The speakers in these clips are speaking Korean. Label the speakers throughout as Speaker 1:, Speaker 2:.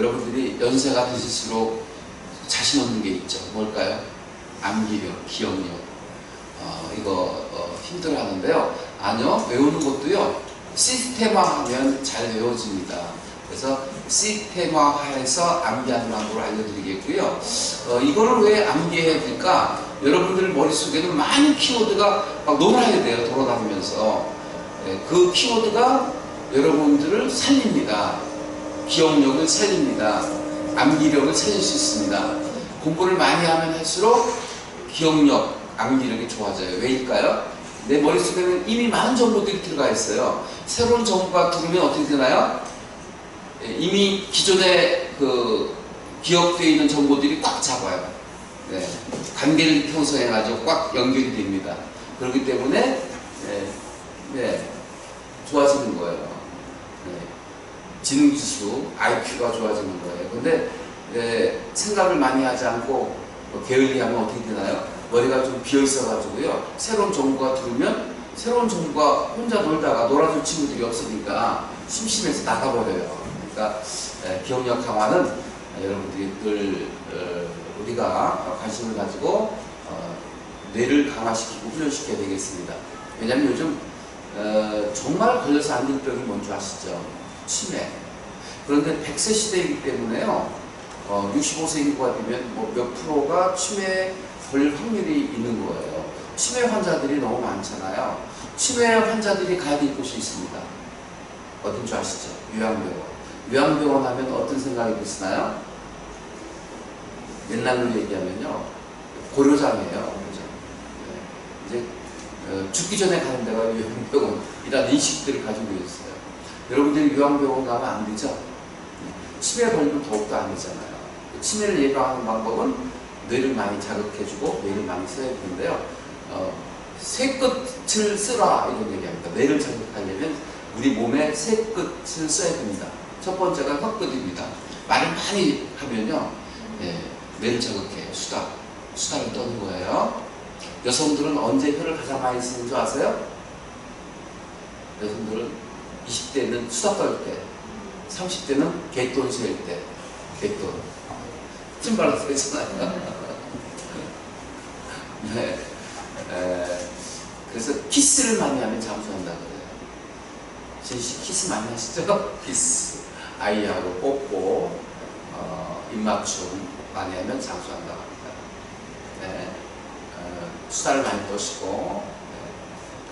Speaker 1: 여러분들이 연세가 드실수록 자신 없는 게 있죠. 뭘까요? 암기력, 기억력. 이거 힘들어 하는데요. 아니요, 외우는 것도요, 시스템화하면 잘 외워집니다. 그래서 시스템화해서 암기하는 방법을 알려드리겠고요. 이거를 왜 암기해야 될까? 여러분들 머릿속에는 많은 키워드가 막 놀아야 돼요. 돌아다니면서. 그 키워드가 여러분들을 살립니다. 기억력을 살립니다. 암기력을 살릴 수 있습니다. 공부를 많이 하면 할수록 기억력, 암기력이 좋아져요. 왜일까요? 내 머릿속에는 이미 많은 정보들이 들어가 있어요. 새로운 정보가 들으면 어떻게 되나요? 이미 기존에 기억되어 있는 정보들이 꽉 잡아요. 네. 관계를 형성해가지고 꽉 연결이 됩니다. 그렇기 때문에 좋아지는 거예요. 네. 지능지수, IQ가 좋아지는 거예요. 근데 생각을 많이 하지 않고 게을리하면 어떻게 되나요? 머리가 좀 비어있어가지고요. 새로운 정보가 들으면 새로운 정보가 혼자 놀다가 놀아줄 친구들이 없으니까 심심해서 나가버려요. 그러니까 기억력 강화는 여러분들이 늘 우리가 관심을 가지고 뇌를 강화시키고 훈련시켜야 되겠습니다. 왜냐하면 요즘 정말 걸려서 안 될 병이 뭔지 아시죠? 치매. 그런데 100세 시대이기 때문에요. 65세 인구가 되면 몇 프로가 치매에 걸릴 확률이 있는 거예요. 치매 환자들이 너무 많잖아요. 치매 환자들이 가야 될 곳이 있습니다. 어딘 줄 아시죠? 요양병원. 요양병원 하면 어떤 생각이 드시나요? 옛날로 얘기하면요, 고려장이에요. 그죠? 이제 죽기 전에 가는 데가 요양병원이라는 인식들을 가지고 있어요. 여러분들이 요양병원 가면 안 되죠? 치매 걸리면 더욱더 안 되잖아요. 치매를 예방하는 방법은 뇌를 많이 자극해주고 뇌를 많이 써야 되는데요. 세 끝을 쓰라 이런 얘기합니다. 뇌를 자극하려면 우리 몸에 세 끝을 써야 됩니다. 첫 번째가 혀끝입니다. 말을 많이 하면요, 뇌를 자극해요. 수다를 떠는 거예요. 여성들은 언제 혀를 가장 많이 쓰는 줄 아세요? 여성들은 20대는 수다 떨 때, 30대는 개돈 셀 때, 개돈. 찜발라서 했잖아요. 네. 그래서 키스를 많이 하면 잠수한다 그래요. 진씨 키스 많이 하시죠? 키스. 아이하고 뽀뽀, 입맞춤 많이 하면 잠수한다고 합니다. 네. 수다를 많이 떠시고,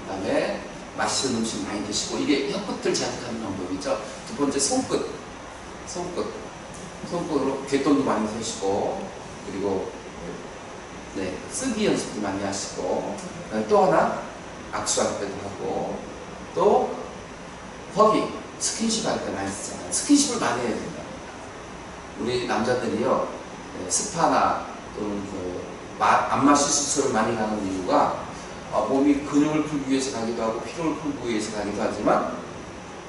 Speaker 1: 그 다음에 맛있는 음식 많이 드시고, 이게 혀끝을 자극하는 방법이죠. 두 번째, 손끝. 손끝으로 귓돈도 많이 세시고, 그리고 쓰기 연습도 많이 하시고, 또 하나 악수할 때도 하고, 또 허깅, 스킨십 할 때 많이 쓰잖아요. 스킨십을 많이 해야 된다. 우리 남자들이요, 스파나 또는 안마 시술을 많이 가는 이유가 몸이 근육을 풀기 위해서 가기도 하고 피로를 풀기 위해서 가기도 하지만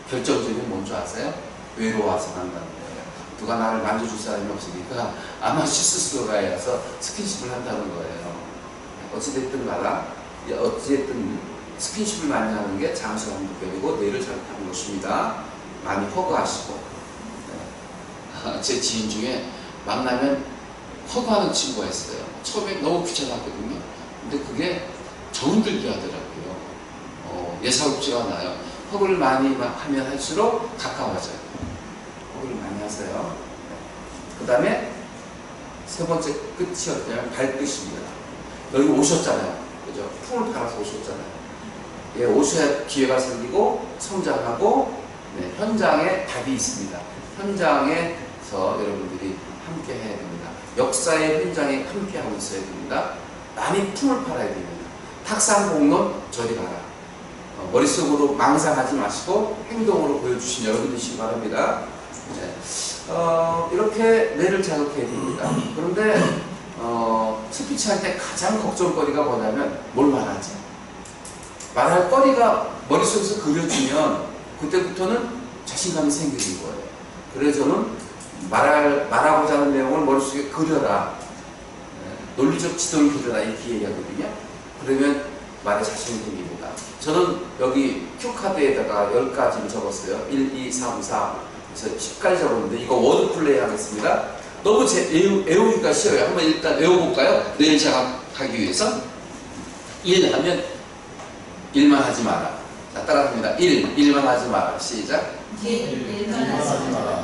Speaker 1: 결정적인 뭔지 아세요? 외로워서 간다는 거예요. 누가 나를 만져줄 사람이 없으니까 안마 시술을 가야 해서 스킨십을 한다는 거예요. 어찌됐든 가라, 어찌됐든 스킨십을 많이 하는 게 잠수하는 법이고 뇌를 자극하는 것입니다. 많이 허그하시고. 제 지인 중에 만나면 허그하는 친구가 있어요. 처음에 너무 귀찮았거든요. 근데 그게 정들게 하더라고요. 예사롭지가 않아요. 허그를 많이 하면 할수록 가까워져요. 허그를 많이 하세요. 그 다음에 세 번째 끝이 어때요? 발끝입니다. 여기 오셨잖아요. 그죠? 품을 팔아서 오셨잖아요. 예, 오셔야 기회가 생기고 성장하고, 현장에 답이 있습니다. 현장에서 여러분들이 함께 해야 됩니다. 역사의 현장에 함께 하고 있어야 됩니다. 많이 품을 팔아야 됩니다. 탁상공론 저리 가라. 머릿속으로 망상하지 마시고 행동으로 보여주신 여러분들이시기 바랍니다. 이렇게 뇌를 자극해야 됩니다. 그런데 스피치 할 때 가장 걱정거리가 뭐냐면 뭘 말하지? 말할 거리가 머릿속에서 그려지면 그때부터는 자신감이 생기는 거예요. 그래서 저는 말하고자 하는 내용을 머릿속에 그려라. 논리적 지도를 그려라. 이렇게 얘기하거든요. 그러면 말에 자신이 생깁니다. 저는 여기 큐카드에다가 10가지를 적었어요. 1, 2, 3, 4. 저 10까지 적었는데 이거 워드 플레이 하겠습니다. 너무 외우기가 쉬워요. 한번 일단 외워볼까요? 내일 자각하기 위해서 1 하면 1만 하지 마라. 자, 따라합니다. 1만 하지 마라. 시작.
Speaker 2: 1만 하지 마라.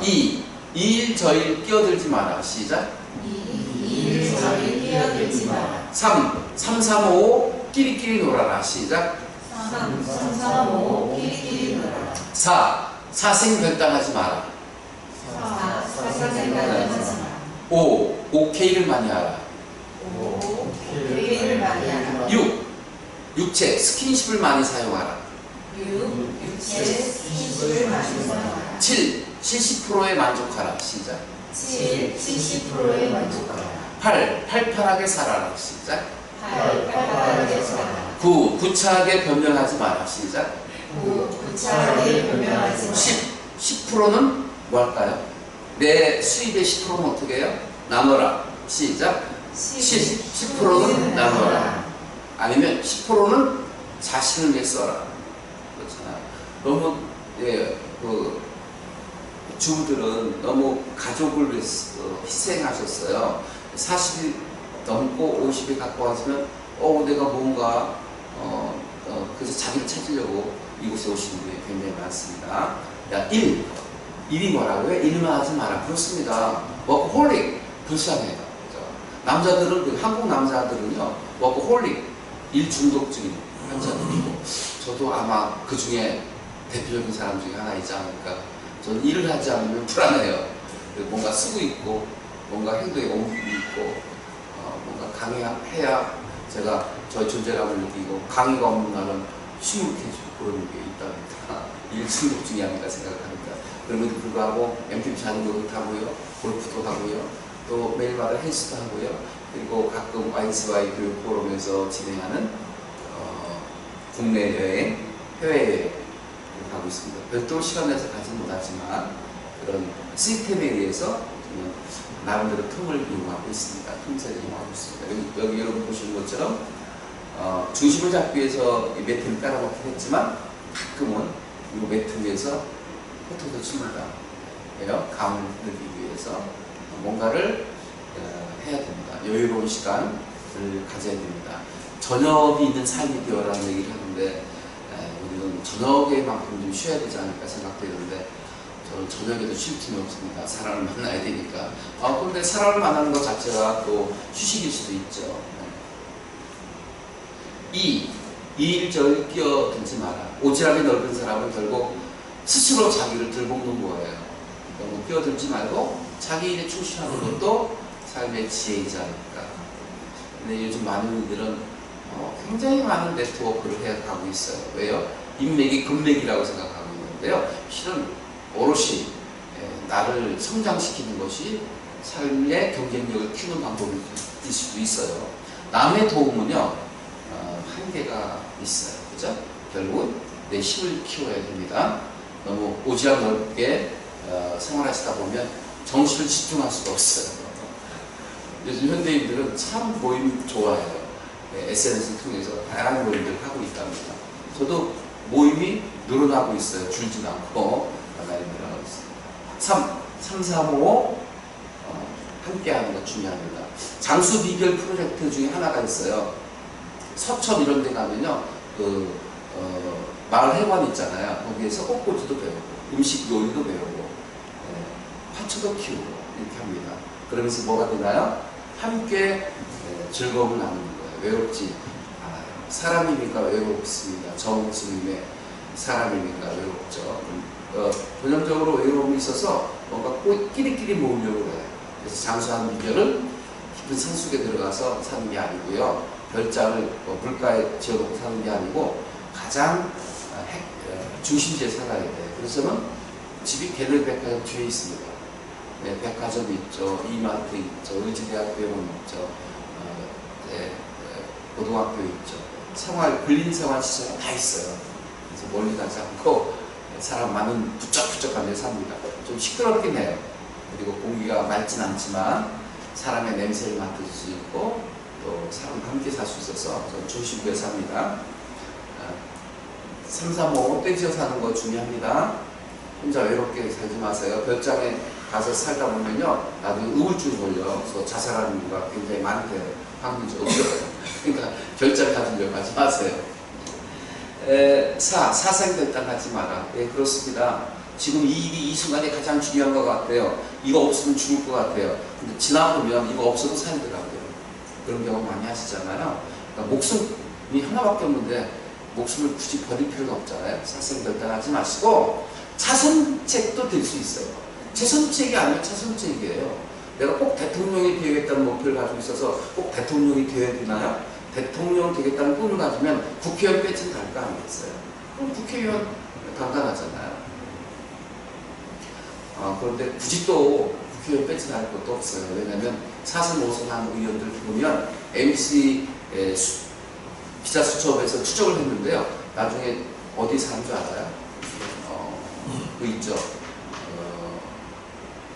Speaker 1: 2일 저일 끼어들지 마라. 시작.
Speaker 2: 2일 저일 끼어들지 마라.
Speaker 1: 3 3 5 끼리끼리 놀아라. 시작.
Speaker 2: 3 3 5 끼리끼리 놀아라.
Speaker 1: 4 사생결단하지 마라.
Speaker 2: 4 사생결단하지 마라.
Speaker 1: 5 오케이를 많이 하라.
Speaker 2: 5 계획을 많이 하라.
Speaker 1: 6 육체 스킨십을 많이 사용하라.
Speaker 2: 6 육체 스킨십을 많이 사용하라.
Speaker 1: 7 70%에 만족하라. 시작.
Speaker 2: 7 70%에 만족하라.
Speaker 1: 8 팔팔하게 살아라. 시작.
Speaker 2: 8 팔팔하게 살아라.
Speaker 1: 9 구차하게 변명하지 마라. 시작.
Speaker 2: 9 구차하게 변명하지 마라.
Speaker 1: 10%는 뭐 할까요? 내 수입의 10%는 어떻게 해요? 나눠라. 시작. 10%는 나눠라. 아니면 10%는 자신을 위해 써라. 그렇잖아요. 너무 주부들은 너무 가족을 위해서 희생하셨어요. 40이 넘고 50이 가까워지면 내가 뭔가 그래서 자기를 찾으려고 이곳에 오시는 분이 굉장히 많습니다. 1이 뭐라고요? 일만 하지 마라. 그렇습니다. 워크홀릭 불쌍해요. 그죠? 남자들은 한국 남자들은요 워크홀릭 일 중독증인 환자들이고 저도 아마 그 중에 대표적인 사람 중에 하나이지 않을까. 저는 일을 하지 않으면 불안해요. 뭔가 쓰고 있고 뭔가 행동에 옮기고 있고 뭔가 강해야 제가 저의 존재감을 느끼고 강의가 없는 날은 시무룩해지고 그런 게 있답니다. 일 중독증이 아닐까 생각합니다. 그럼에도 불구하고 MTB 자전거도 타고요, 골프도 하고요, 또 매일마다 헬스도 하고요, 그리고 가끔 YSY 교육 포럼에서 진행하는 국내 여행, 해외 여행 하고 있습니다. 별도로 시간 내서 가지는 못하지만 그런 시스템에 의해서 저는 나름대로 틈을 이용하고 있습니다. 틈새를 이용하고 있습니다. 여기 여러분 보시는 것처럼 중심을 잡기 위해서 이 매트를 깔아놓긴 했지만 가끔은 이 매트 위에서 흩어져 칩니다. 감을 느끼기 위해서 뭔가를 해야 됩니다. 여유로운 시간을 가져야 됩니다. 저녁이 있는 삶이 되어라는 얘기를 하는데 우리는 저녁에만큼 좀 쉬어야 되지 않을까 생각되는데 저는 저녁에도 쉴 틈이 없습니다. 사람을 만나야 되니까. 그런데 사람을 만나는 것 자체가 또 휴식일 수도 있죠. 2일 저일 끼어들지 마라. 오지랖이 넓은 사람은 결국 스스로 자기를 들볶는 거예요. 너무 끼어들지 말고 자기 일에 충실하는 것도 삶의 지혜이지 않을까. 근데 요즘 많은 이들은 굉장히 많은 네트워크를 해가고 있어요. 왜요? 인맥이 금맥이라고 생각하고 있는데요. 실은 오롯이 나를 성장시키는 것이 삶의 경쟁력을 키우는 방법일 수도 있어요. 남의 도움은요 한계가 있어요. 그죠? 결국은 내 힘을 키워야 됩니다. 너무 오지랖 넓게 생활하시다 보면 정신을 집중할 수가 없어요. 요즘 현대인들은 참 모임 좋아해요. SNS를 통해서 다양한 모임들을 하고 있답니다. 저도 모임이 늘어나고 있어요. 줄지도 않고 많이 늘어나고 있어요. 3, 4, 5 함께 하는 것 중요합니다. 장수 비결 프로젝트 중에 하나가 있어요. 서천 이런 데 가면요 마을 회관 있잖아요. 거기에서 꽃꽂이도 배우고 음식 요리도 배우고 화초도 키우고 이렇게 합니다. 그러면서 뭐가 되나요? 함께 즐거움을 나누는 거예요. 외롭지 않아요. 사람이니까 외롭습니다. 정스님의 사람이니까 외롭죠. 전형적으로 외로움이 있어서 뭔가 끼리끼리 모으려고 해요. 그래서 장수하는 비결은 깊은 산속에 들어가서 사는 게 아니고요. 별장을 물가에 지어놓고 사는 게 아니고 가장 중심지에 살아야 돼요. 그래서는 집이 개별 백화점 뒤에 있습니다. 네, 백화점이 있죠. 이마트 있죠. 의지대학교는 있죠. 고등학교 있죠. 근린생활 시설 다 있어요. 그래서 멀리 가지 않고 사람 많은 부쩍부쩍한 데 삽니다. 좀 시끄럽긴 해요. 그리고 공기가 맑진 않지만 사람의 냄새를 맡을 수 있고 또 사람과 함께 살 수 있어서 저는 중심부에 삽니다. 3, 3, 5 떼지어 사는 거 중요합니다. 혼자 외롭게 살지 마세요. 별장에 가서 살다 보면요, 나중에 우울증 걸려. 그래서 자살하는 이유가 굉장히 많대요. 확률적으로. 그러니까 별장 가지려고 하지 마세요. 사생결단 하지 마라. 네, 그렇습니다. 지금 이 일이 이 순간이 가장 중요한 것 같아요. 이거 없으면 죽을 것 같아요. 근데 지나보면 이거 없어도 살더라고요. 그런 경우 많이 하시잖아요. 그러니까 목숨이 하나밖에 없는데 목숨을 굳이 버릴 필요가 없잖아요. 사생결단하지 마시고 차선책도 될 수 있어요. 최선책이 아니면 차선책이에요. 내가 꼭 대통령이 되겠다는 목표를 가지고 있어서 꼭 대통령이 되어야 되나요? 대통령 되겠다는 꿈을 가지면 국회의원 배지는 달 거 아니겠어요? 그럼 국회의원 간단하잖아요. 그런데 굳이 또 국회의원 배지 달 것도 없어요. 왜냐하면 4선, 5선 한 의원들 보면 MC 비자 수첩에서 추적을 했는데요. 나중에 어디 사는 줄 알아요? 그 있죠.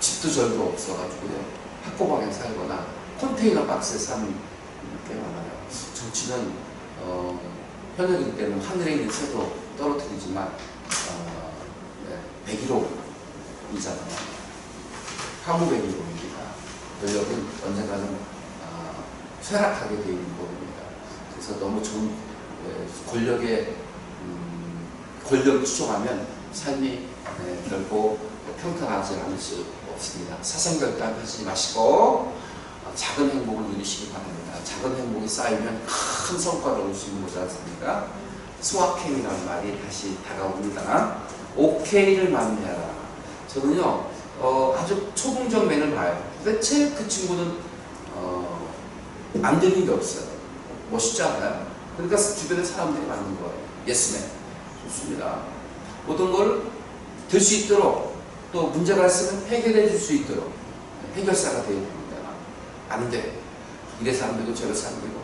Speaker 1: 집도 절도 없어가지고요. 학고방에 살거나 컨테이너 박스에 사는 게 많아요. 정치는 현역일 때는 하늘에 있는 새도 떨어뜨리지만 101호이잖아요. 화무 101호입니다. 권력은 언젠가는 쇠락하게 되어 있는 법입니다. 그래서 너무 좋은 권력을 추종하면 삶이 결코 평탄하지 않을 수 없습니다. 사생결단 하지 마시고 작은 행복을 누리시기 바랍니다. 작은 행복이 쌓이면 큰 성과를 얻을 수 있는 거지 않습니까? 스와케이라는 말이 다시 다가옵니다. 오케이를 만회하라. 저는요 아주 초봉적 면을 봐요. 도대체 그 친구는 안 되는 게 없어요. 멋있지 않아요? 그러니까 주변에 사람들이 많은 거예요. 예스맨. 좋습니다. 모든 걸 될 수 있도록 또 문제가 있으면 해결해 줄 수 있도록 해결사가 되어야 됩니다. 안 돼. 이래서 안 되고 저래서 안 되고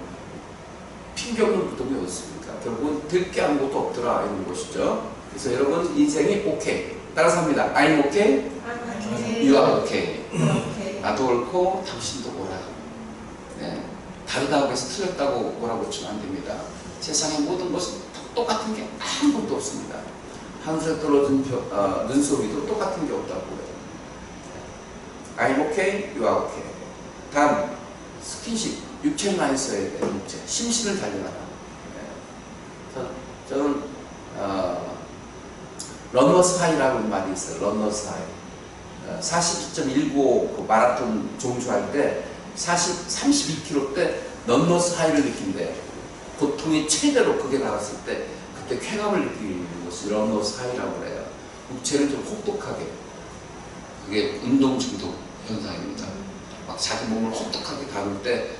Speaker 1: 핑계없는 무덤이 어딨습니까? 결국은 될 게 아무것도 없더라 이런 것이죠. 그래서 여러분 인생이 오케이. 따라서 합니다. I'm okay, you are okay. 나도 옳고 당신도 옳아. 네. 다르다고 해서 틀렸다고 뭐라고 치면 안 됩니다. 세상의 모든 것은 똑같은 게 아무것도 없습니다. 하늘에 떨어진 눈송이도 똑같은 게 없다고요. I'm okay, you are okay. 다음, 스킨십, 육체를 많이 써야 돼요. 육체. 심신을 달려나가. 네. 저는 러너스 하이라고 말이 있어요. 러너스 하이. 42.195 그 마라톤 종주할 때 32km 때 러너스 하이를 느낀대요. 고통이 최대로 극에 나갔을 때 그때 쾌감을 느끼는 것이 러너스 하이라고 그래요. 육체를 좀 혹독하게. 그게 운동 중독 현상입니다. 막 자기 몸을 혹독하게 다룰 때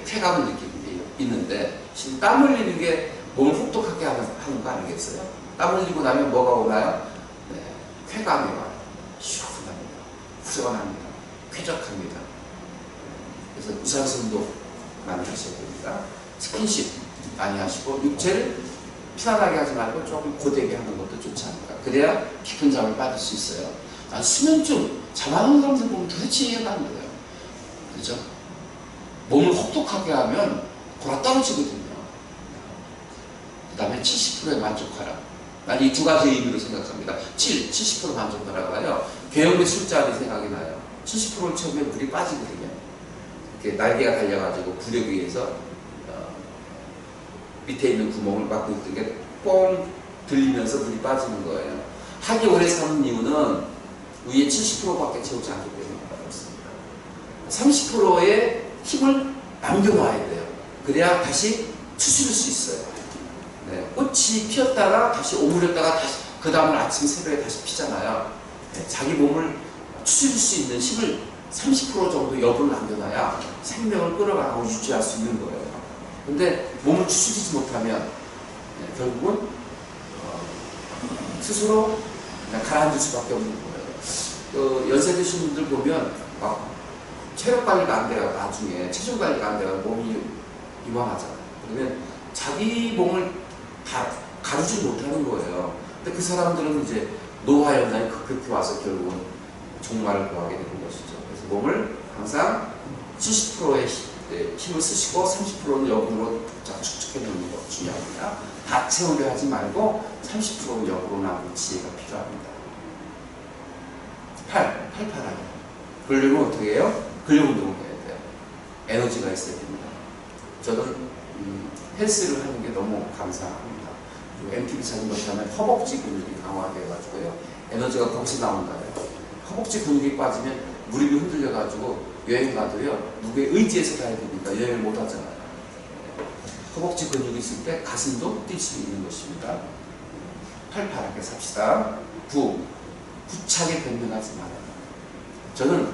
Speaker 1: 쾌감을 느끼는 게 있는데 지금 땀 흘리는 게 몸을 혹독하게 하는 거 아니겠어요? 땀 흘리고 나면 뭐가 오나요? 네, 쾌감이 와요. 시원합니다. 후련합니다. 쾌적합니다. 그래서 유산소운동 많이 하셔야 됩니다. 스킨십 많이 하시고 육체를 편안하게 하지 말고 조금 고되게 하는 것도 좋지 않을까. 그래야 깊은 잠을 빠질 수 있어요. 난 수면증 잠하는 사람들 보면 도대체 이해가 안 돼요. 그죠? 몸을 혹독하게 하면 골아 떨어지거든요. 그 다음에 70%의 만족하라. 난 이 두 가지 의미로 생각합니다. 70% 만족하라가요. 계엄의 술자리 생각이 나요. 70%를 채우면 물이 빠지거든요. 이렇게 날개가 달려가지고 부력 위에서 밑에 있는 구멍을 막고 있던 게 뻥 들리면서 물이 빠지는 거예요. 하기 오래 사는 이유는 위에 70%밖에 채우지 않기 때문에 그렇습니다. 30%의 힘을 남겨놔야 돼요. 그래야 다시 추스릴 수 있어요. 네, 꽃이 피었다가 다시 오므렸다가 다시 그 다음날 아침 새벽에 다시 피잖아요. 네, 자기 몸을 추스릴 수 있는 힘을 30% 정도 여분을 남겨놔야 생명을 끌어가고 유지할 수 있는 거예요. 근데 몸을 추스리지 못하면 결국은 스스로 그냥 가라앉을 수밖에 없는 거예요. 연세 드신 분들 보면 막 체력 관리가 안 돼요. 나중에 체중 관리가 안 돼요. 몸이 이완하잖아요. 그러면 자기 몸을 다 가르지 못하는 거예요. 근데 그 사람들은 이제 노화 현상이 급격히 와서 결국은 종말을 구하게 되는 것이죠. 그래서 몸을 항상 70%의 힘을 쓰시고 30%는 여분으로 축축해 놓는 것 중요합니다. 다 채우려 하지 말고 30% 역으로 남은 지혜가 필요합니다. 팔팔하게. 그러려면 어떻게 해요? 근력 운동을 해야 돼요. 에너지가 있어야 됩니다. 저는 헬스를 하는 게 너무 감사합니다. MTV 사진 보시면 허벅지 근육이 강화되어가지고요. 에너지가 거기서 나온다요. 허벅지 근육이 빠지면 무릎이 흔들려가지고 여행 가도요. 누구의 의지에서 가야 되니까 여행을 못 하잖아요. 허벅지 근육이 있을 때 가슴도 뛸 수 있는 것입니다. 팔팔하게 삽시다. 9. 구차게 변명하지 말아요. 저는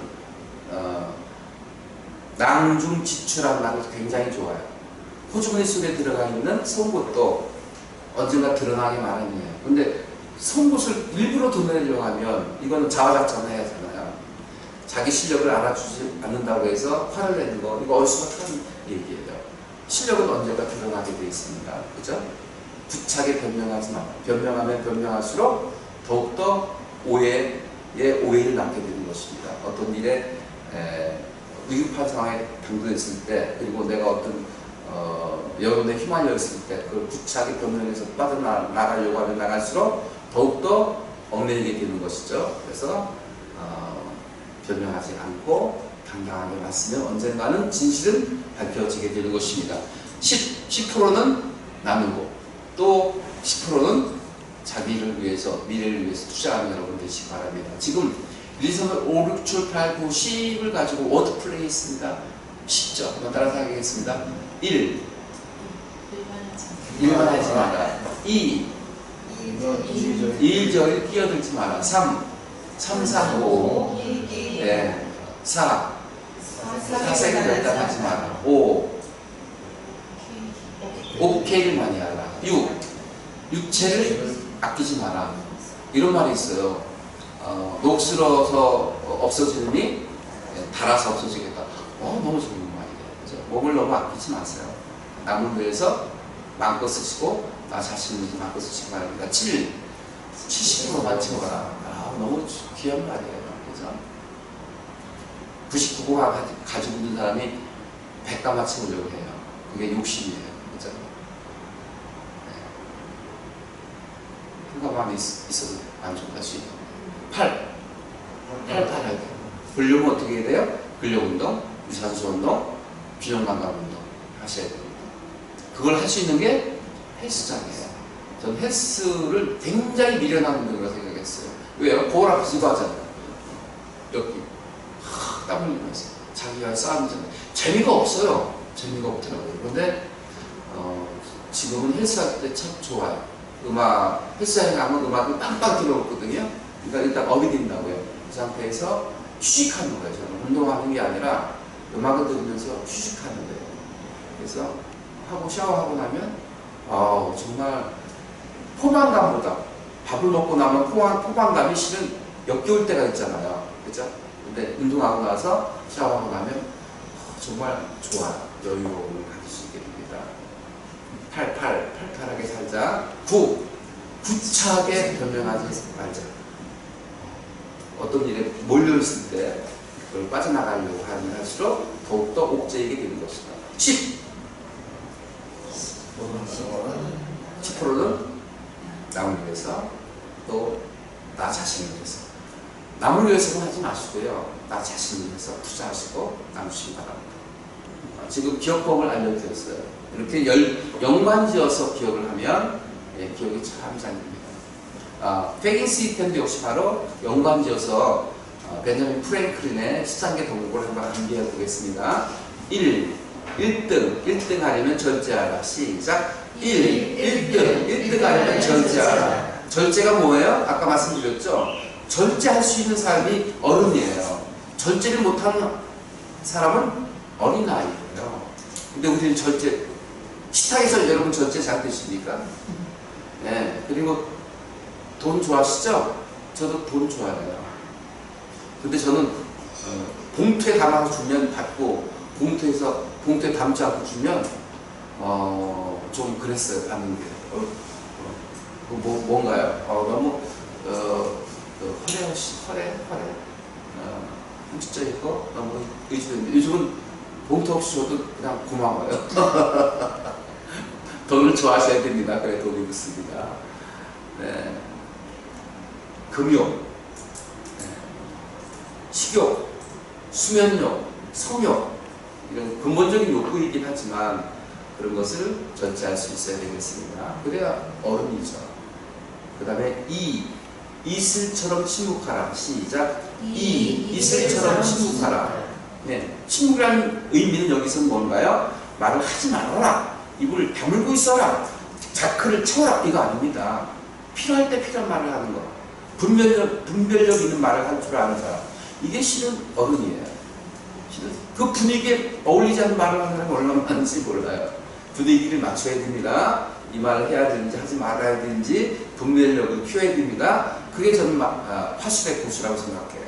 Speaker 1: 낭중지추라는 말을 굉장히 좋아해요. 호주머니 속에 들어가 있는 송곳도 언젠가 드러나게 마련이에요. 근데 송곳을 일부러 드러내려고 하면 이거는 자화자찬해야 하잖아요. 자기 실력을 알아주지 않는다고 해서 화를 내는 거, 이거 얼쑤같은 얘기예요. 실력은 언젠가 드러나게 되어 있습니다. 그죠? 구차게 변명하지 마. 변명하면 변명할수록 더욱더 오해를 낳게 되는 것입니다. 어떤 일에 위급한 상황에 당도했을 때, 그리고 내가 어떤 여론에 휘말려 있을 때 그걸 구차하게 변명해서 빠져나가려고 하면 나갈수록 더욱더 얽매이게 되는 것이죠. 그래서 변명하지 않고 당당하게 맞으면 언젠가는 진실은 밝혀지게 되는 것입니다. 10%는 나누고 또 10%는 자기를 위해서, 미래를 위해서 투자하는 여러분 되시기 바랍니다. 지금 1, 2, 3, 4, 5, 6, 7, 8, 9, 10을 가지고 워드 플레이 했습니다. 쉽죠? 한번 따라서 하겠습니다. 1. 일반하지 마라. 2. 일저일 끼어들지 마라. 3. 3, 4, 5. 네. 4. 사색을 결단하지 마라. 5. 오케이를 많이 하라. 6. 육체를 아끼지 마라. 이런 말이 있어요. 녹슬어서 없어지느니 달아서 없어지겠다. 너무 좋은 말이에요. 그죠? 몸을 너무 아끼지 마세요. 남을 위해서 마음껏 쓰시고 나 자신을 위해서 마음껏 쓰시기 바랍니다. 7. 70%만 채워라. 너무 귀한 말이에요. 그죠? 99가 가지고 있는 사람이 100가만 채우려고 해요. 그게 욕심이에요. 그죠? 한가만이 있어도 만족할 수 있는. 8. 팔팔하게. 근력은 어떻게 해야 돼요? 근력 운동, 유산소 운동, 균형 감각 운동 하셔야 됩니다. 그걸 할 수 있는 게 헬스장이에요. 전 헬스를 굉장히 미련한 운동이라고 생각했어요. 왜요? 거울 앞에서 이거 하잖아요. 여기 땀 흘리면서 자기가 싸움이잖아요. 재미가 없어요. 재미가 없더라고요. 그런데 지금은 헬스할 때 참 좋아요. 헬스장에 가면 음악을 빵빵 들어오거든요. 그러니까 일단 업이 된다고요. 그 상태에서 휴식하는 거예요. 저는 운동하는 게 아니라 음악을 들으면서 휴식하는 거예요. 그래서 샤워하고 나면 정말 포만감보다 밥을 먹고 나면 포만감이 실은 역겨울 때가 있잖아요. 그죠? 근데 운동하고 나서 샤워하고 나면 정말 좋아요. 여유로움을 가질 수 있게 됩니다. 팔팔하게 살자. 9. 구차하게 변명하지 말자. 어떤 일에 몰려있을 때 그걸 빠져나가려고 하면 할수록 더욱더 옥죄이게 되는 것이다. 10. 10%는 남을 위해서 또 나 자신을 위해서. 남을 위해서는 하지 마시고요. 나 자신을 위해서 투자하시고 나누시기 바랍니다. 지금 기억법을 알려드렸어요. 이렇게 연관지어서 기억을 하면 기억이 참 잘 됩니다. 백인 시스템도 역시 바로 연관지어서 벤자민 프랭클린의 13개 덕목을 한번 암기해 보겠습니다. 1등 하려면 절제하라. 시작. 1등 하려면 절제하라. 절제가 뭐예요? 아까 말씀드렸죠? 절제할 수 있는 사람이 어른이에요. 절제를 못하는 사람은 어린아이예요. 근데 우리는 식탁에서 여러분 절제 잘 되십니까? 네. 그리고 돈 좋아하시죠? 저도 돈 좋아해요. 근데 저는 봉투에 담아서 주면 받고 봉투에 담지 않고 주면 좀 그랬어요. 받는 게. 뭔가요? 너무 허래 진짜 이거 너무 의지되는데 요즘은 봉투 없이 줘도 그냥 고마워요. 돈을 좋아하셔야 됩니다. 그래 돈이 붙습니다. 네. 금요. 네. 식욕, 수면욕, 성욕 이런 근본적인 욕구이긴 하지만 그런 것을 절제할 수 있어야 되겠습니다. 그래야 어른이죠. 그 다음에 이슬처럼 침묵하라. 시작. 이슬처럼 침묵하라. 네, 침묵이라는 의미는 여기서는 뭔가요? 말을 하지 말아라. 입을 다물고 있어라. 자크를 채워라. 이거 아닙니다. 필요할 때 필요한 말을 하는 거. 분별력 있는 말을 할 줄 아는 사람. 이게 실은 어른이에요. 실은 그 분위기에 어울리지 않는 말을 하는 사람이 얼마나 많은지 몰라요. 분위기를 맞춰야 됩니다. 이 말을 해야 되는지 하지 말아야 되는지 분별력을 키워야 됩니다. 그게 저는 화술의 고수라고 생각해요.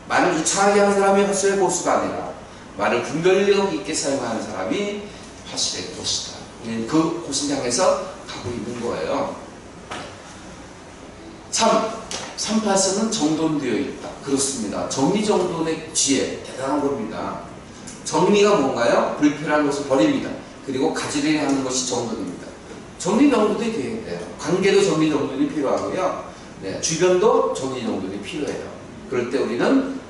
Speaker 1: 말을 유창하게 하는 사람이 화술의 고수가 아니라 말을 분별력 있게 사용하는 사람이 화술의 고수다. 그 고수를 향해서 가고 있는 거예요. 38선은 정돈되어 있다. 그렇습니다. 정리정돈의 지혜 대단한 겁니다. 정리가 뭔가요? 불필요한 것을 버립니다. 그리고 가지려야 하는 것이 정돈입니다. 정리정돈이 되어야 돼요. 관계도 정리정돈이 필요하고요. 네, 주변도 정리정돈이 필요해요. 그럴 때 우리는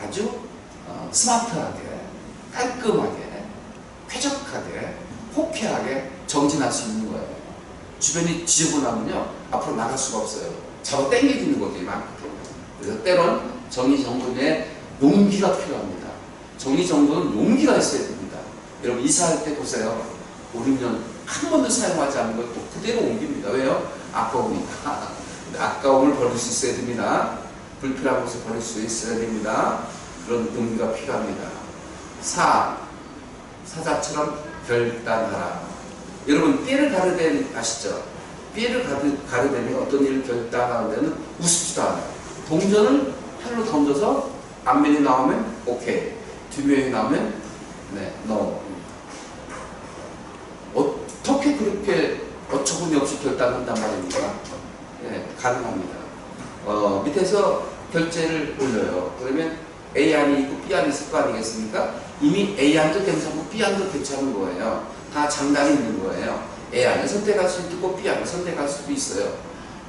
Speaker 1: 아주 스마트하게, 깔끔하게, 쾌적하게, 호쾌하게 정진할 수 있는 거예요. 주변이 지저분하면요 앞으로 나갈 수가 없어요. 잡아 당기는 것들이 많거든요. 그래서 때론 정리정돈에 용기가 필요합니다. 정리정돈은 용기가 있어야 됩니다. 여러분 이사할 때 보세요. 5, 6년 한 번도 사용하지 않는 것도 그대로 옮깁니다. 왜요? 아까우니까. 아까움을 버릴 수 있어야 됩니다. 불필요한 것을 버릴 수 있어야 됩니다. 그런 용기가 필요합니다. 사자처럼 결단하라. 여러분 삐에르 가르덴 아시죠? 삐에르 가르덴이 어떤 일을 결단하는 데는 우습지도 않아요. 동전을 팔로 던져서 앞면이 나오면 오케이, 뒷면이 나오면 네, no. 어떻게 그렇게 어처구니 없이 결단한단 말입니까? 네, 가능합니다. 밑에서 결제를 올려요. 그러면 A안이 있고 B안이 있을 거 아니겠습니까? 이미 A안도 괜찮고 B안도 괜찮은 거예요. 다 장단이 있는 거예요. A안을 선택할 수 있고 B안을 선택할 수도 있어요.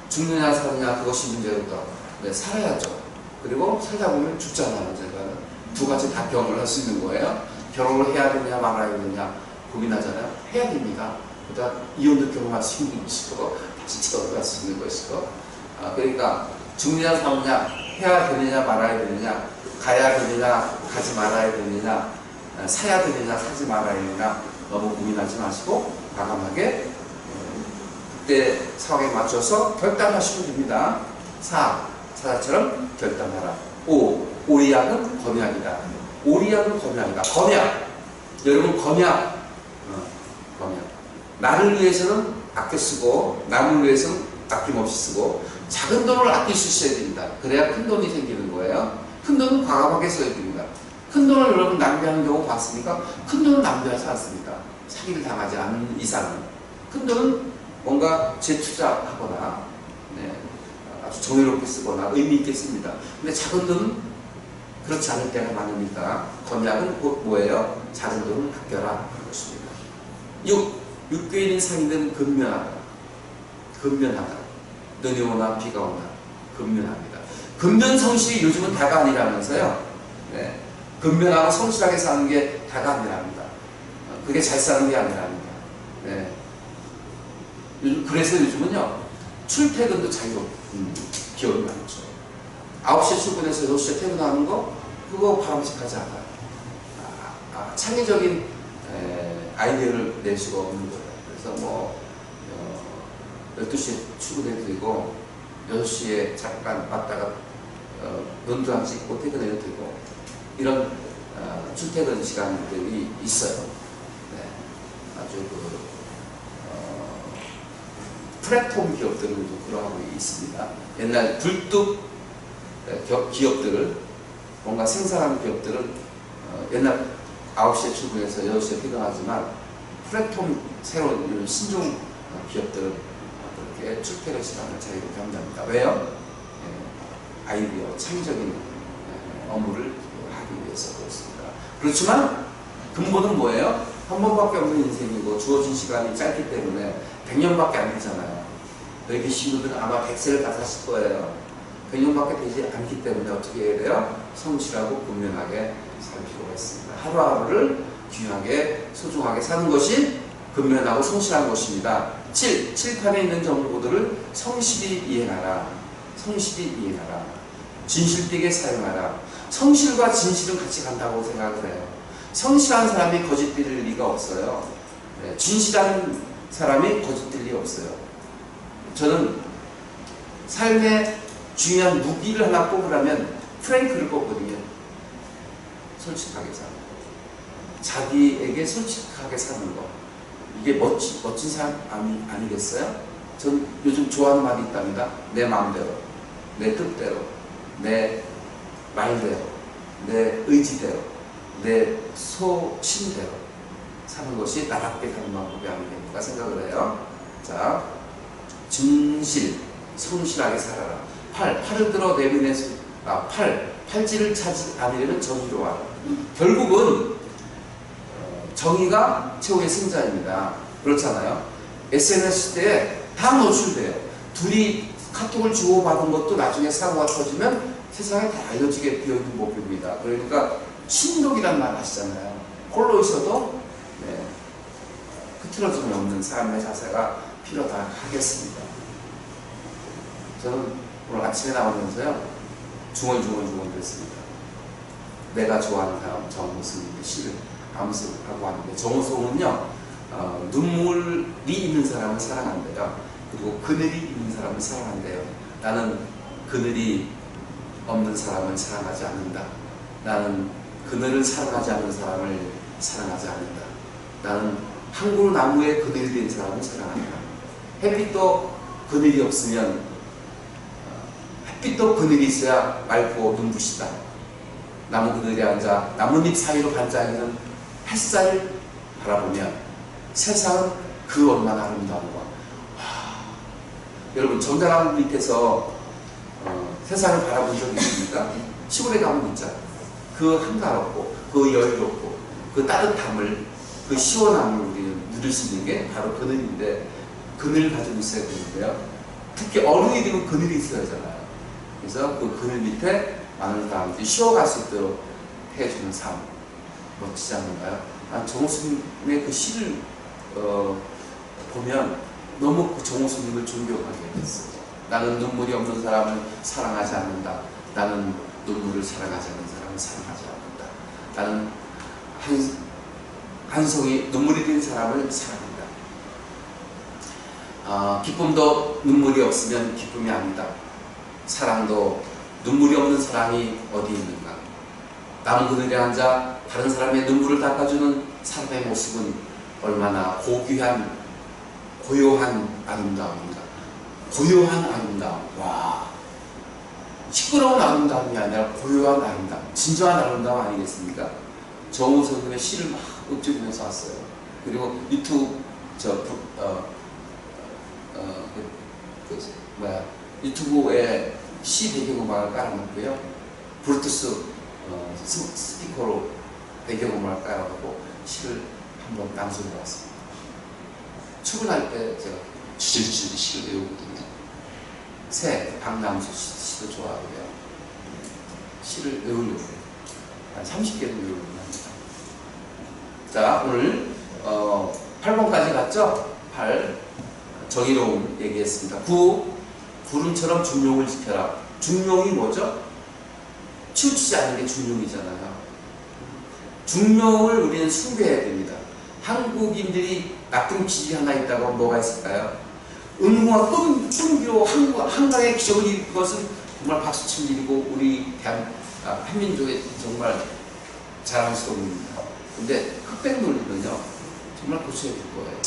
Speaker 1: 죽느냐 사느냐 그것이 문제로다. 네, 살아야죠. 그리고 살다 보면 죽잖아요. 언젠가는. 두 가지 다 경험을 할 수 있는 거예요. 결혼을 해야 되느냐 말아야 되느냐 고민하잖아요. 해야 됩니다. 그러다 이혼도 경험할 수 있는 것이고 다시 결혼할 수 있는 것이고 그러니까 죽느냐 사느냐 해야 되느냐 말아야 되느냐 가야 되느냐 가지 말아야 되느냐 사야 되느냐 사지 말아야 되느냐 너무 고민하지 마시고 과감하게 그때 상황에 맞춰서 결단하시면 됩니다. 사자처럼 결단하라. 오리약은 검약이다. 오리약은 검약이다. 검약. 여러분 검약. 나를 위해서는 아껴 쓰고 남을 위해서는 아낌없이 쓰고 작은 돈을 아낄 수 있어야 됩니다. 그래야 큰 돈이 생기는 거예요. 큰 돈은 과감하게 써야 됩니다. 큰 돈을 여러분 낭비하는 경우 봤습니까? 큰 돈은 낭비하지 않습니다. 사기를 당하지 않는 이상은. 큰 돈은 뭔가 재투자하거나 네, 아주 정의롭게 쓰거나 의미 있게 씁니다. 근데 작은 돈은 그렇지 않을 때가 많으니까 검약은 곧 뭐예요? 작은 돈을 아껴라 그런 것입니다. 육교인인 상인들은 근면하다. 눈이 오나 비가 오나 근면합니다. 근면 성실이 요즘은 다가 아니라면서요. 네. 근면하고 성실하게 사는 게 다가 아니랍니다. 그게 잘 사는 게 아니랍니다. 네. 그래서 요즘은요 출퇴근도 자유로운 기업이 많죠. 9시에 출근해서 6시에 퇴근하는 거 그거 바람직하지 않아요. 창의적인 아이디어를 낼 수가 없는 거예요. 그래서 12시에 출근해도 되고 6시에 잠깐 왔다가 면도랑 찍고 퇴근해도 되고 이런 출퇴근 시간들이 있어요. 네. 아주 플랫폼 기업들은 그러하고 있습니다. 옛날 굴뚝 기업들을 뭔가 생산하는 기업들은 옛날 9시에 출근해서 6시에 퇴근하지만 플랫폼 새로운 신종 기업들은 그렇게 출퇴근 시간을 자유롭게 한답니다. 왜요? 아이디어, 창의적인 업무를 하기 위해서 그렇습니다. 그렇지만 근본은 뭐예요? 한 번밖에 없는 인생이고 주어진 시간이 짧기 때문에 100년밖에 안 되잖아요. 여기 계신 분들은 아마 100세를 다 사실 거예요. 100년밖에 되지 않기 때문에 어떻게 해야 돼요? 성실하고 근면하게 살 필요가 있습니다. 하루하루를 귀하게 소중하게 사는 것이 근면하고 성실한 것입니다. 7칸에 있는 정보들을 성실히 이행하라. 성실히 이행하라. 진실되게 사용하라. 성실과 진실은 같이 간다고 생각을 해요. 성실한 사람이 거짓될 리가 없어요. 네, 진실한 사람이 거짓될 리 없어요. 저는 삶의 중요한 무기를 하나 뽑으라면 프랭크를 뽑거든요. 솔직하게 사는 거. 자기에게 솔직하게 사는 거. 이게 멋진 삶 아니겠어요? 전 요즘 좋아하는 말이 있답니다. 내 마음대로, 내 뜻대로, 내 말대로, 내 의지대로, 내 소신대로 사는 것이 나답게 사는 방법이 아니겠는가 생각을 해요. 자, 진실, 성실하게 살아라. 팔을 들어 내면에서 팔찌를 차지 않으려면 정의로 하라. 결국은 정의가 최후의 승자입니다. 그렇잖아요. SNS 시대에 다 노출돼요. 둘이 카톡을 주고받은 것도 나중에 사고가 터지면 세상에 다 알려지게 되어있는 법입니다. 그러니까 신독이란 말 하시잖아요. 홀로 있어도 흐트러짐이 없는 삶의 자세가 필요하다 하겠습니다. 저는 오늘 아침에 나오면서요 중얼중얼 그랬습니다. 내가 좋아하는 사람 정우승의 시를 암습하고 하는데, 정우승은요 눈물이 있는 사람을 사랑한대요. 그리고 그늘이 있는 사람을 사랑한대요. 나는 그늘이 없는 사람을 사랑하지 않는다. 나는 그늘을 사랑하지 않는 사람을 사랑하지 않는다. 나는 한 그루 나무에 그늘이 된 사람을 사랑한다. 햇빛도 그늘이 없으면 햇빛도 그늘이 있어야 맑고 눈부시다. 나무 그늘에 앉아 나뭇잎 사이로 반짝이는 햇살을 바라보면 세상은 그 얼마나 아름다운가. 여러분 정자나무 밑에서 세상을 바라본 적이 있습니까? 시골에 가면 있잖아. 그 한가롭고 그 여유롭고 그 따뜻함을, 그 시원함을 우리는 누릴 수 있는 게 바로 그늘인데, 그늘을 가지고 있어야 되는데요. 특히 어른이 되면 그늘이 있어야 하잖아요. 그래서 그 그늘 밑에 마늘 다음에 쉬어갈 수 있도록 해주는 삶, 멋지지 않는가요? 정우승의 그 시를 보면 너무 그 정우승님을 존경하게 됐어요. 나는 눈물이 없는 사람을 사랑하지 않는다. 나는 눈물을 사랑하지 않는 사람을 사랑하지 않는다. 나는 한 송이 눈물이 된 사람을 사랑한다. 기쁨도 눈물이 없으면 기쁨이 아니다. 사랑도 눈물이 없는 사랑이 어디 있는가. 나무 그늘에 앉아 다른 사람의 눈물을 닦아주는 사람의 모습은 얼마나 고요한 아름다움인가. 고요한 아름다움. 와, 시끄러운 아름다움이 아니라 고요한 아름다움, 진정한 아름다움 아니겠습니까? 정우성님의 시를 막 읊조리면서 왔어요. 그리고 유튜브에 시 배경음악을 깔아놓고요, 블루투스 스피커로 배경음악을 깔아놓고 시를 한번 낭송해 왔습니다. 출근할 때 제가 주저주저 시를 외우거든요. 박남수 시도 좋아하고요. 시를 외우려고 해요. 한 30개도 외우려고 합니다. 자, 오늘 8번까지 갔죠? 8. 정의로움 얘기했습니다. 9. 구름처럼 중용을 지켜라. 중용이 뭐죠? 치우치지 않는 게 중용이잖아요. 중용을 우리는 숭배해야 됩니다. 한국인들이 나쁜 기질이 하나 있다고 뭐가 있을까요? 은hu와 끈기로 한강의 기적을 이룬 것은 정말 박수칠 일이고 우리 한민족의 정말 자랑스러운 일입니다. 근데 흑백 논리는요 정말 고쳐야 될 거예요.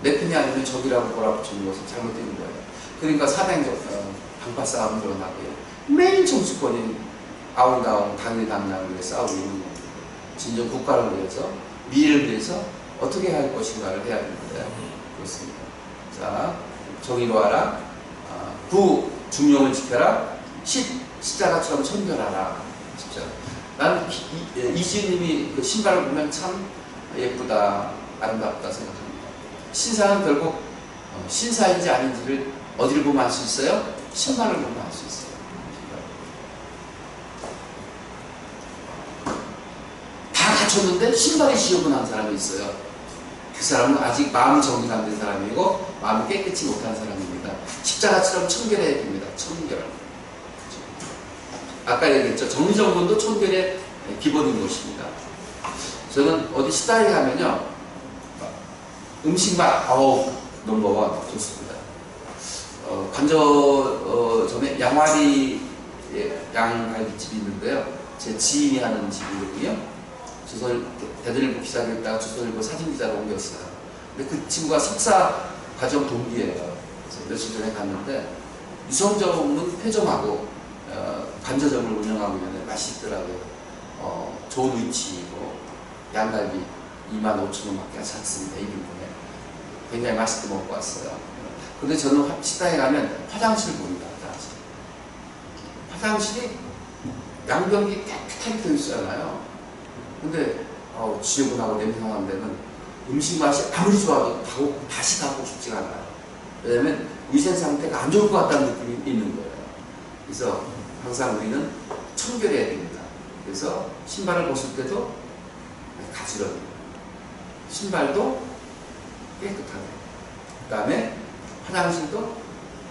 Speaker 1: 내 편이 아니면 적이라고 몰아붙이는 것은 잘못된 거예요. 그러니까 방파 싸움이 일어나고요. 매일 정치권이 아웅다웅 당리당량을 위해 싸우고 있는 거예요. 진정 국가를 위해서, 미래를 위해서 어떻게 할 것인가를 해야 되는데요. 그렇습니다. 자, 정의로 하라. 9. 중용을 지켜라. 10. 십자가처럼 청결하라. 십자가. 나는 이지님이 그 신발을 보면 참 예쁘다, 아름답다 생각합니다. 신사는 결국 신사인지 아닌지를 어디를 보면 알 수 있어요? 신발을 보면 알 수 있어요. 다쳤는데 신발이 지저분한 사람이 있어요. 그 사람은 아직 마음이 정리가 안 된 사람이고 마음이 깨끗이 못한 사람입니다. 십자가처럼 청결해야 됩니다. 청결. 아까 얘기했죠. 정리정돈도 청결의 기본인 것입니다. 저는 어디 식당에 가면요, 음식만 넘버원 좋습니다. 전에 양화리 양갈비집이 있는데요. 제 지인이 하는 집이거든요. 대들보 기자로 있다가 조선일보 사진기자로 옮겼어요. 근데 그 친구가 석사 과정 동기예요. 그래서 며칠 전에 갔는데 유성점 없는 회점하고 관저점을 운영하고 있는데 맛있더라고요. 좋은 위치이고 양갈비 25,000원밖에 하지 않습니다. 1인분에. 굉장히 맛있게 먹고 왔어요. 근데 저는 식당에 가면 화장실을 봅니다. 화장실이 양변기 깨끗하게 되어 있잖아요. 근데 지저분하고 냄새나는 데는 음식 맛이 아무리 좋아도 다시 가고 싶지가 않아요. 왜냐면 위생 상태가 안 좋을 것 같다는 느낌이 있는 거예요. 그래서 항상 우리는 청결해야 됩니다. 그래서 신발을 벗을 때도 가지런히, 신발도 깨끗하게, 그 다음에 화장실도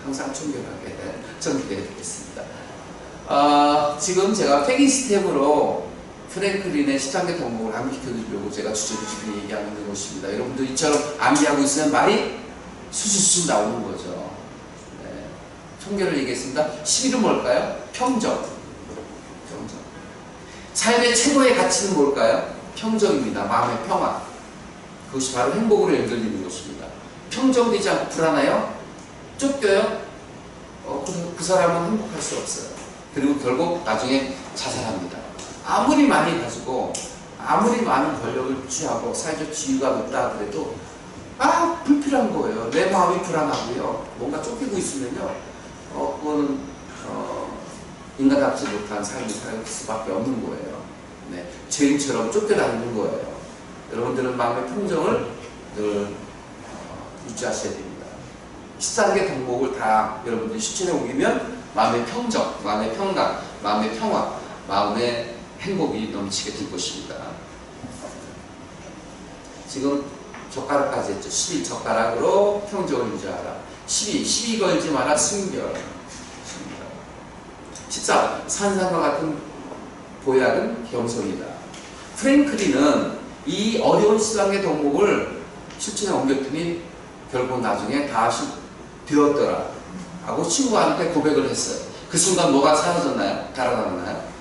Speaker 1: 항상 청결하게 되겠습니다. 지금 제가 페기스템으로 프랭클린의 13개 덕목을 암기시켜드리려고 제가 주저주저 얘기하고 있는 것입니다. 여러분들 이처럼 암기하고 있으면 말이 수수수 나오는 거죠. 네. 청결을 얘기했습니다. 11은 뭘까요? 평정. 삶의 최고의 가치는 뭘까요? 평정입니다. 마음의 평화. 그것이 바로 행복으로 연결되는 것입니다. 평정되지 않고 불안해요? 쫓겨요? 그 사람은 행복할 수 없어요. 그리고 결국 나중에 자살합니다. 아무리 많이 가지고 아무리 많은 권력을 취하고 사회적 지위가 높다 하더라도 불필요한 거예요. 내 마음이 불안하고요. 뭔가 쫓기고 있으면요, 그거는 인간답지 못한 삶을 살 수밖에 없는 거예요. 네, 죄인처럼 쫓겨다니는 거예요. 여러분들은 마음의 평정을 늘 유지하셔야 됩니다. 14개 덕목을 다 여러분들이 실천해 옮기면 마음의 평정, 마음의 평강, 마음의 평화, 마음의 행복이 넘치게 될 것입니다. 지금 젓가락까지 했죠. 11젓가락으로 평정을 유지하라. 12 걸지 마라. 순결. 14 산산과 같은 보약은 겸손이다. 프랭클린은 이 어려운 14개 덕목을 실천에 옮겼더니 결국 나중에 다 되었더라 하고 친구한테 고백을 했어요. 그 순간 뭐가 사라졌나요? 달아났나요?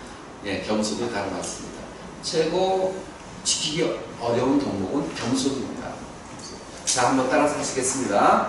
Speaker 1: 예, 겸손이 달아났습니다. 최고 지키기 어려운 덕목은 겸손입니다. 자, 한번 따라서 하시겠습니다.